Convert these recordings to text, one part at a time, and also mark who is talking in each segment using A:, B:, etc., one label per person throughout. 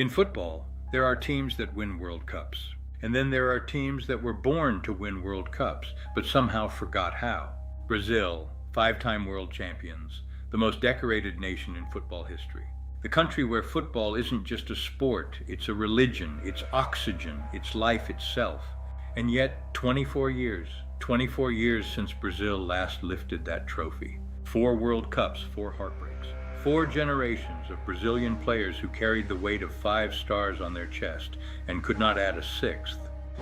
A: In football, there are teams that win World Cups, and then there are teams that were born to win World Cups, but somehow forgot how. Brazil, five-time world champions, the most decorated nation in football history. The country where football isn't just a sport, it's a religion, it's oxygen, it's life itself. And yet, 24 years since Brazil last lifted that trophy. 4 World Cups, 4 heartbreaks. 4 generations of Brazilian players who carried the weight of 5 stars on their chest and could not add a 6th.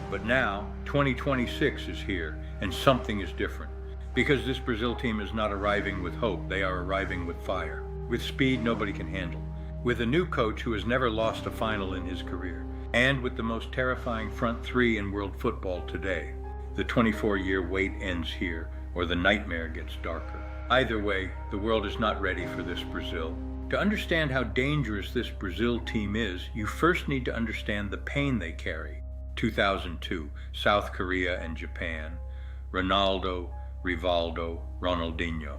A: But now, 2026 is here, and something is different. Because this Brazil team is not arriving with hope, they are arriving with fire. With speed nobody can handle. With a new coach who has never lost a final in his career. And with the most terrifying front 3 in world football today. The 24-year wait ends here, or the nightmare gets darker. Either way, the world is not ready for this Brazil. To understand how dangerous this Brazil team is, you first need to understand the pain they carry. 2002, South Korea and Japan. Ronaldo, Rivaldo, Ronaldinho.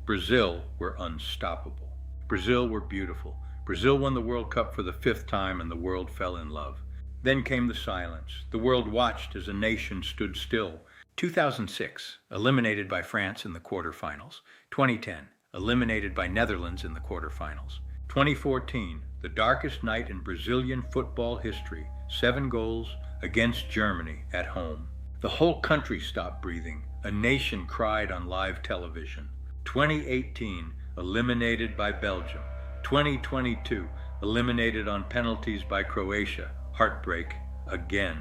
A: Brazil were unstoppable. Brazil were beautiful. Brazil won the World Cup for the 5th time and the world fell in love. Then came the silence. The world watched as a nation stood still. 2006, eliminated by France in the quarterfinals. 2010, eliminated by Netherlands in the quarterfinals. 2014, the darkest night in Brazilian football history. 7 goals against Germany at home. The whole country stopped breathing. A nation cried on live television. 2018, eliminated by Belgium. 2022, eliminated on penalties by Croatia. Heartbreak again.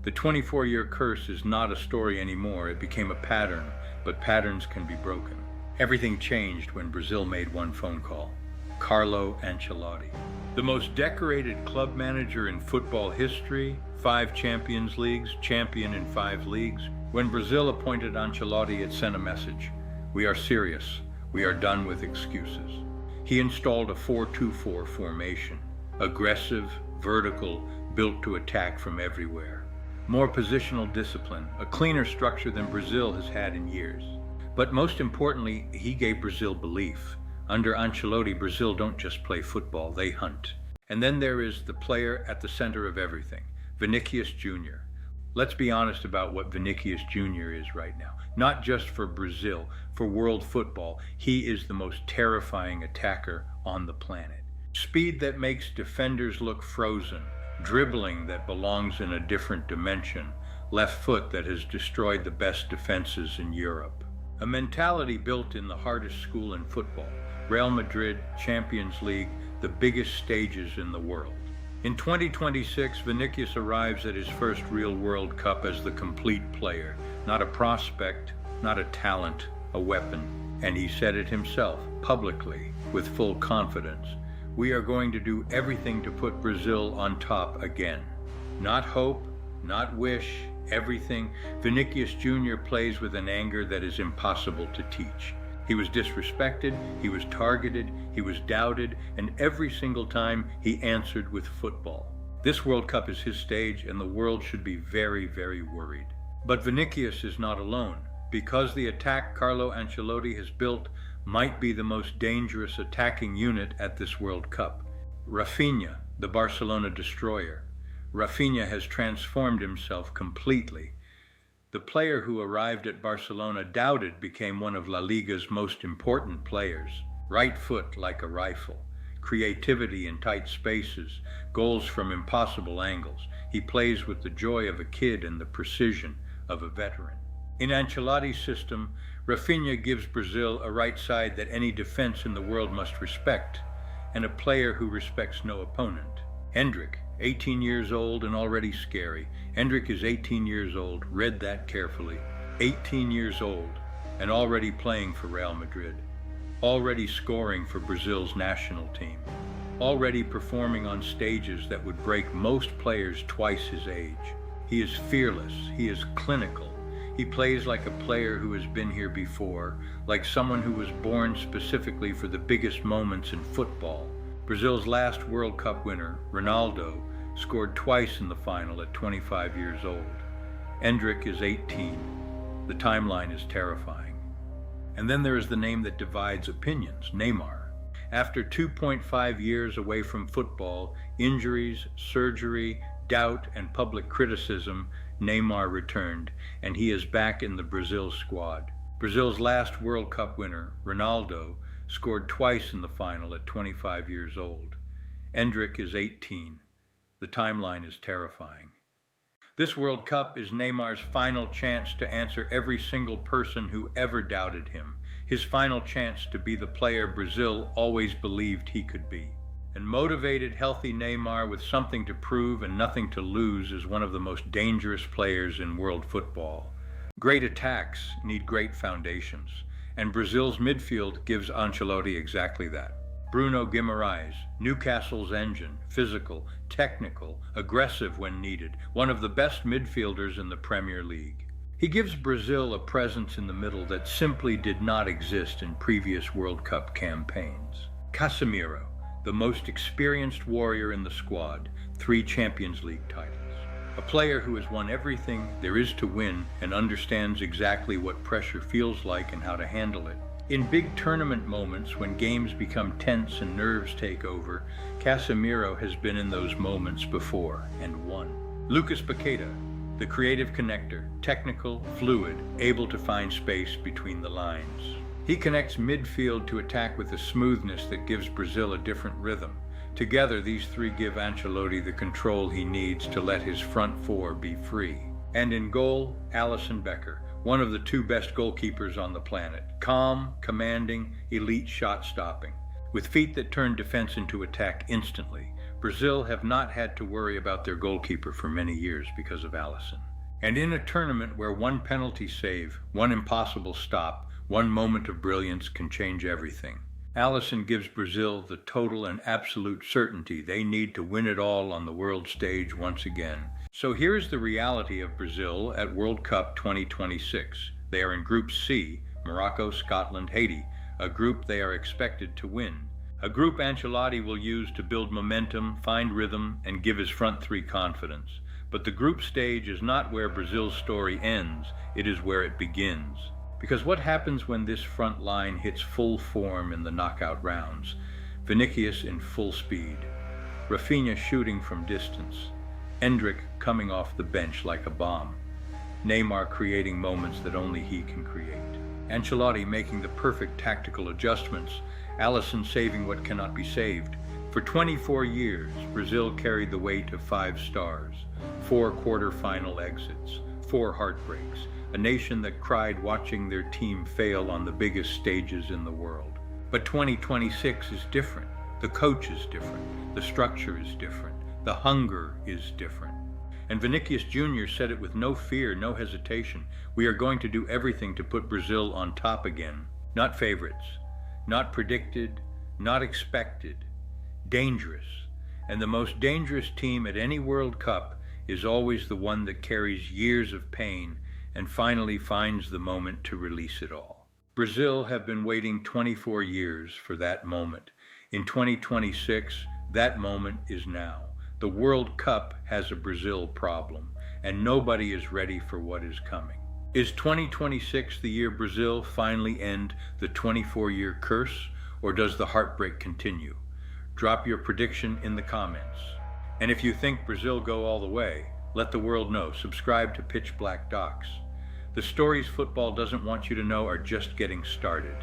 A: The 24-year curse is not a story anymore. It became a pattern, but patterns can be broken. Everything changed when Brazil made one phone call. Carlo Ancelotti. The most decorated club manager in football history, 5 Champions Leagues, champion in 5 leagues. When Brazil appointed Ancelotti, it sent a message. We are serious. We are done with excuses. He installed a 4-2-4 formation. Aggressive, vertical, built to attack from everywhere. More positional discipline, a cleaner structure than Brazil has had in years. But most importantly, he gave Brazil belief. Under Ancelotti, Brazil don't just play football, they hunt. And then there is the player at the center of everything, Vinicius Jr. Let's be honest about what Vinicius Jr. is right now. Not just for Brazil, for world football, he is the most terrifying attacker on the planet. Speed that makes defenders look frozen. Dribbling that belongs in a different dimension, left foot that has destroyed the best defenses in Europe. A mentality built in the hardest school in football, Real Madrid, Champions League, the biggest stages in the world. In 2026, Vinicius arrives at his first real World Cup as the complete player, not a prospect, not a talent, a weapon. And he said it himself, publicly, with full confidence. We are going to do everything to put Brazil on top again. Not hope, not wish, everything. Vinicius Jr. plays with an anger that is impossible to teach. He was disrespected, he was targeted, he was doubted, and every single time he answered with football. This World Cup is his stage, and the world should be very, very worried. But Vinicius is not alone. Because the attack Carlo Ancelotti has built might be the most dangerous attacking unit at this World Cup. Raphinha, the Barcelona destroyer. Raphinha has transformed himself completely. The player who arrived at Barcelona doubted became one of La Liga's most important players. Right foot like a rifle. Creativity in tight spaces. Goals from impossible angles. He plays with the joy of a kid and the precision of a veteran. In Ancelotti's system, Raphinha gives Brazil a right side that any defense in the world must respect, and a player who respects no opponent. Endrick, 18 years old and already scary. Endrick is 18 years old, read that carefully. 18 years old and already playing for Real Madrid. Already scoring for Brazil's national team. Already performing on stages that would break most players twice his age. He is fearless, he is clinical. He plays like a player who has been here before, like someone who was born specifically for the biggest moments in football. Brazil's last World Cup winner, Ronaldo, scored twice in the final at 25 years old. Endrick is 18. The timeline is terrifying. And then there is the name that divides opinions, Neymar. After 2.5 years away from football, injuries, surgery, doubt, and public criticism, Neymar returned, and he is back in the Brazil squad. Brazil's last World Cup winner, Ronaldo, scored twice in the final at 25 years old. Endrick is 18. The timeline is terrifying. This World Cup is Neymar's final chance to answer every single person who ever doubted him. His final chance to be the player Brazil always believed he could be. And motivated, healthy Neymar with something to prove and nothing to lose is one of the most dangerous players in world football. Great attacks need great foundations, and Brazil's midfield gives Ancelotti exactly that. Bruno Guimarães, Newcastle's engine, physical, technical, aggressive when needed, one of the best midfielders in the Premier League. He gives Brazil a presence in the middle that simply did not exist in previous World Cup campaigns. Casemiro, the most experienced warrior in the squad, 3 Champions League titles. A player who has won everything there is to win and understands exactly what pressure feels like and how to handle it. In big tournament moments when games become tense and nerves take over, Casemiro has been in those moments before and won. Lucas Paqueta, the creative connector, technical, fluid, able to find space between the lines. He connects midfield to attack with a smoothness that gives Brazil a different rhythm. Together, these 3 give Ancelotti the control he needs to let his front 4 be free. And in goal, Alisson Becker, one of the 2 best goalkeepers on the planet. Calm, commanding, elite shot stopping. With feet that turn defense into attack instantly, Brazil have not had to worry about their goalkeeper for many years because of Alisson. And in a tournament where one penalty save, one impossible stop, one moment of brilliance can change everything, Alisson gives Brazil the total and absolute certainty they need to win it all on the world stage once again. So here's the reality of Brazil at World Cup 2026. They are in Group C, Morocco, Scotland, Haiti, a group they are expected to win. A group Ancelotti will use to build momentum, find rhythm, and give his front 3 confidence. But the group stage is not where Brazil's story ends, it is where it begins. Because what happens when this front line hits full form in the knockout rounds? Vinicius in full speed, Raphinha shooting from distance, Endrick coming off the bench like a bomb, Neymar creating moments that only he can create, Ancelotti making the perfect tactical adjustments, Alisson saving what cannot be saved. For 24 years, Brazil carried the weight of 5 stars, 4 quarter-final exits, 4 heartbreaks, a nation that cried watching their team fail on the biggest stages in the world. But 2026 is different. The coach is different. The structure is different. The hunger is different. And Vinicius Jr. said it with no fear, no hesitation. We are going to do everything to put Brazil on top again. Not favorites, not predicted, not expected. Dangerous. And the most dangerous team at any World Cup is always the one that carries years of pain and finally finds the moment to release it all. Brazil have been waiting 24 years for that moment. In 2026, that moment is now. The World Cup has a Brazil problem, and nobody is ready for what is coming. Is 2026 the year Brazil finally end the 24-year curse, or does the heartbreak continue? Drop your prediction in the comments. And if you think Brazil go all the way, let the world know. Subscribe to Pitch Black Docs. The stories football doesn't want you to know are just getting started.